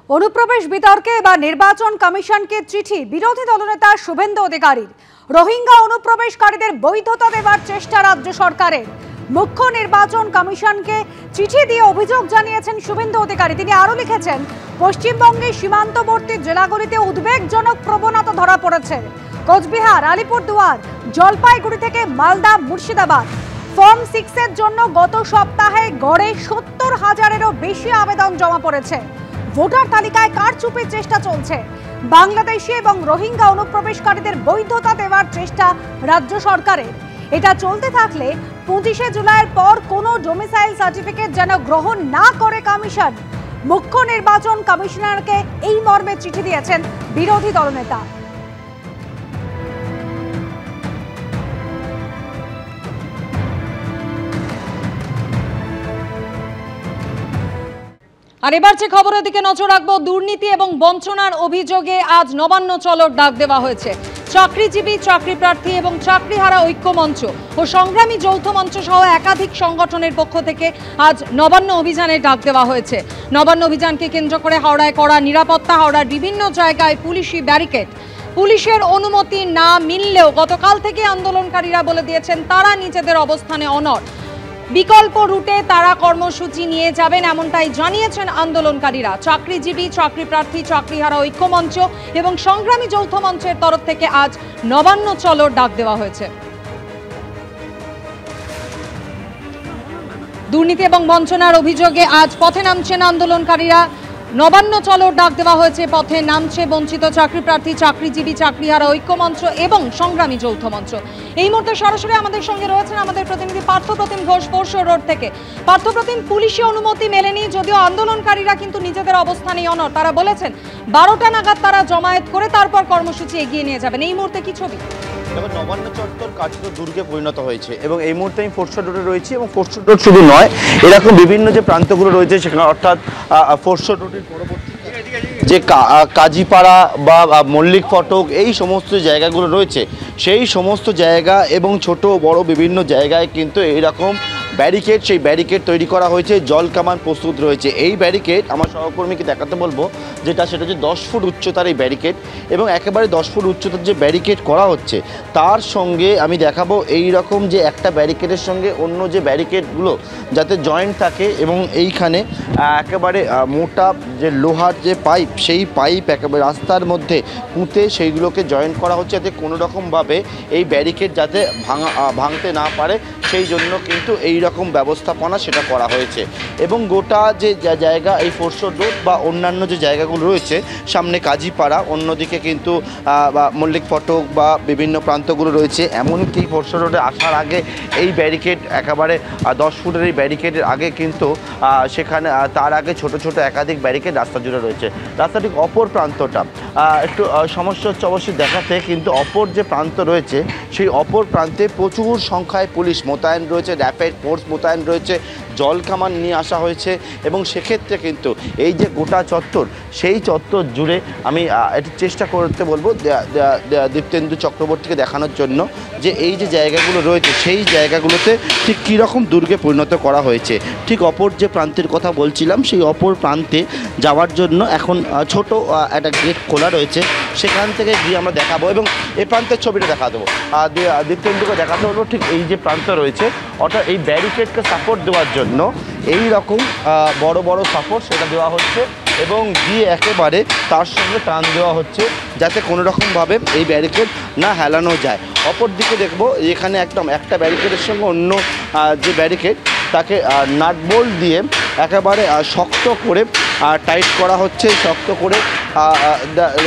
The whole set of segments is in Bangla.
অনুপ্রবেশ বিতর্কে এবার নির্বাচন কমিশনকে চিঠি বিরোধী দলনেতা শুভেন্দু অধিকারীর। রোহিঙ্গা অনুপ্রবেশকারীদের বৈধতা দেওয়ার চেষ্টা রাজ্য সরকারের। মুখ্য নির্বাচন কমিশনকে চিঠি দিয়ে অভিযোগ জানিয়েছেন শুভেন্দু অধিকারী। তিনি আরও লিখেছেন, পশ্চিমবঙ্গের সীমান্তবর্তী জেলাগুলিতে উদ্বেগজনক প্রবণতা ধরা পড়েছে। কোচবিহার, আলিপুরদুয়ার, জলপাইগুড়ি থেকে মালদা, মুর্শিদাবাদ ফর্ম 6 এর জন্য গত সপ্তাহে গড়ে 70,000-এরও বেশি আবেদন জমা পড়েছে। ভোটার তালিকায় কারচুপির চেষ্টা চলছে। বাংলাদেশি এবং রোহিঙ্গা অনুপ্রবেশকারীদের বৈধতা দেওয়ার চেষ্টা রাজ্য সরকারের। এটা চলতে থাকলে 25শে জুলাইয়ের পর কোনো ডোমিসাইল সার্টিফিকেট যেন গ্রহণ না করে কমিশন। মুখ্য নির্বাচন কমিশনারকে এই মর্মে চিঠি দিয়েছেন বিরোধী দলনেতা। আর এবার যে খবরের দিকে নজর রাখবো, দুর্নীতি এবং বঞ্চনার অভিযোগে আজ নবান্ন চলোর ডাক দেওয়া হয়েছে। চাকরিজীবী, চাকরি প্রার্থী এবং চাকরিহারা ঐক্য মঞ্চ ও সংগ্রামী যৌথ মঞ্চ সহ একাধিক সংগঠনের পক্ষ থেকে আজ নবান্ন অভিযানের ডাক দেওয়া হয়েছে। নবান্ন অভিযানকে কেন্দ্র করে হাওড়ায় কড়া নিরাপত্তা, হাওড়ার বিভিন্ন জায়গায় পুলিশি ব্যারিকেড। পুলিশের অনুমতি না মিললেও গতকাল থেকে আন্দোলনকারীরা বলে দিয়েছেন তারা নিজেদের অবস্থানে অনড়। বিকল্প রুটে তারা কর্মসূচি নিয়ে যাবেন, এমনটাই জানিয়েছেন আন্দোলনকারীরা। চাকরিজীবী, চাকরি প্রার্থী, চাকরিহারা ঐক্য মঞ্চ এবং সংগ্রামী যৌথ মঞ্চের তরফ থেকে আজ নবান্ন চলোর ডাক দেওয়া হয়েছে। দুর্নীতি এবং বঞ্চনার অভিযোগে আজ পথে নামছেন আন্দোলনকারীরা। নবান্ন চলোর ডাক দেওয়া হয়েছে। পথে নামছে বঞ্চিত চাকরি প্রার্থী, চাকরিজীবী, চাকরিহারা ঐক্য মঞ্চ এবং সংগ্রামী যৌথ মঞ্চ। এই মুহূর্তে সরাসরি আমাদের সঙ্গে রয়েছেন আমাদের প্রতিনিধি পার্থপ্রতিম ঘোষ পোরশোর রোড থেকে। পার্থপ্রতিম, পুলিশি অনুমতি মেলেনি, যদিও আন্দোলনকারীরা কিন্তু নিজেদের অবস্থানে অনড়। তারা বলেছেন 12টা নাগাদ তারা জমায়েত করে তারপর কর্মসূচি এগিয়ে নিয়ে যাবেন। এই মুহূর্তে কি ছবি? নবান্ন চত্বর কার্যত দুর্গে পরিণত হয়েছে এবং এই মুহূর্তে আমি ফোর্সর রোডে রয়েছি এবং ফোর্সর রোড শুধু নয়, এরকম বিভিন্ন যে প্রান্তগুলো রয়েছে সেখানে, অর্থাৎ ফোর্সর রোডের পরবর্তী যে কাজীপাড়া বা মল্লিক ফটক, এই সমস্ত জায়গাগুলো রয়েছে, সেই সমস্ত জায়গা এবং ছোট বড় বিভিন্ন জায়গায় কিন্তু এইরকম ব্যারিকেড, সেই ব্যারিকেড তৈরি করা হয়েছে। জল কামান প্রস্তুত রয়েছে। এই ব্যারিকেড আমার সহকর্মীকে দেখাতে বলবো, সেটা হচ্ছে 10 ফুট উচ্চতার এই ব্যারিকেড এবং একেবারে 10 ফুট উচ্চতার যে ব্যারিকেড করা হচ্ছে তার সঙ্গে আমি দেখাবো এই রকম যে একটা ব্যারিকেডের সঙ্গে অন্য যে ব্যারিকেডগুলো যাতে জয়েন্ট থাকে এবং এইখানে একেবারে মোটা যে লোহার যে পাইপ, সেই পাইপ একেবারে রাস্তার মধ্যে পুঁতে সেইগুলোকে জয়েন্ট করা হচ্ছে যাতে কোনো রকমভাবে এই ব্যারিকেড যাতে ভাঙতে না পারে, সেই জন্য কিন্তু এই রকম ব্যবস্থাপনা সেটা করা হয়েছে। এবং গোটা যে জায়গা, এই ফোর্সর রোড বা অন্যান্য যে জায়গাগুলো রয়েছে, সামনে কাজীপাড়া, অন্যদিকে কিন্তু মল্লিক ফটক বা বিভিন্ন প্রান্তগুলো রয়েছে। এমনকি ফোর্সর রোডে আসার আগে এই ব্যারিকেড একেবারে 10 ফুটের এই ব্যারিকেডের আগে কিন্তু সেখানে তার আগে ছোট ছোট একাধিক ব্যারিকেড রাস্তা জুড়ে রয়েছে। রাস্তাটির অপর প্রান্তটা একটু সমস্যা হচ্ছে অবশ্যই দেখাতে, কিন্তু অপর যে প্রান্ত রয়েছে সেই অপর প্রান্তে প্রচুর সংখ্যায় পুলিশ মোতায়েন রয়েছে, র্যাপিড ফোর্স মোতায়েন রয়েছে, জল কামান নিয়ে আসা হয়েছে এবং সেক্ষেত্রে কিন্তু এই যে গোটা চত্বর, সেই চত্বর জুড়ে আমি একটু চেষ্টা করতে বলবো দীপ্তেন্দু চক্রবর্তীকে দেখানোর জন্য যে এই যে জায়গাগুলো রয়েছে সেই জায়গাগুলোতে ঠিক কীরকম দুর্গে পরিণত করা হয়েছে। ঠিক অপর যে প্রান্তের কথা বলছিলাম, সেই অপর প্রান্তে যাওয়ার জন্য এখন ছোট একটা গেট খোলা রয়েছে, সেখান থেকে গিয়ে আমরা দেখাবো এবং এই প্রান্তের ছবিটা দেখা দেবো, দীপ্তেন্দুকে দেখাতে হলো। ঠিক এই যে প্রান্ত রয়েছে, অর্থাৎ এই ব্যারিকেডকে সাপোর্ট দেওয়ার জন্য এই রকম বড় বড় সাপোর্ট সেটা দেওয়া হচ্ছে এবং দিয়ে একেবারে তার সঙ্গে টান দেওয়া হচ্ছে যাতে কোনো রকমভাবে এই ব্যারিকেড না হেলানো যায়। অপর দিকে দেখবো এখানে একটা ব্যারিকেডের সঙ্গে অন্য যে ব্যারিকেড তাকে নাটবোল্ট দিয়ে একেবারে শক্ত করে টাইট করা হচ্ছে, শক্ত করে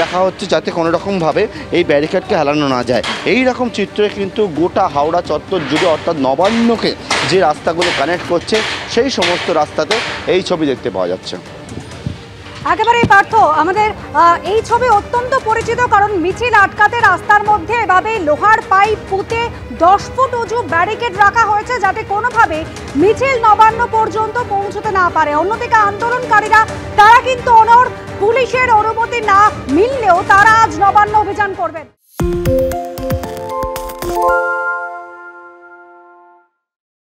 রাখা হচ্ছে যাতে কোনো রকমভাবে এই ব্যারিকেডকে হেলানো না যায়। এই রকম চিত্রে কিন্তু গোটা হাওড়া চত্বর জুড়ে, অর্থাৎ নবান্নকে যে রাস্তাগুলো কানেক্ট করছে সেই সমস্ত রাস্তাতে এই ছবি দেখতে পাওয়া যাচ্ছে। একেবারে পার্থ, আমাদের এই ছবি অত্যন্ত পরিচিত, কারণ মিছিল আটকাতে রাস্তার মধ্যে এভাবে লোহার পাইপ পুঁতে 10 ফুট উঁচু ব্যারিকেড রাখা হয়েছে যাতে কোনোভাবে মিছিল নবান্ন পর্যন্ত পৌঁছতে না পারে। অন্যদিকে আন্দোলনকারীরা তারা কিন্তু অনড়, পুলিশের অনুমতি না মিললেও তারা আজ নবান্ন অভিযান করবেন।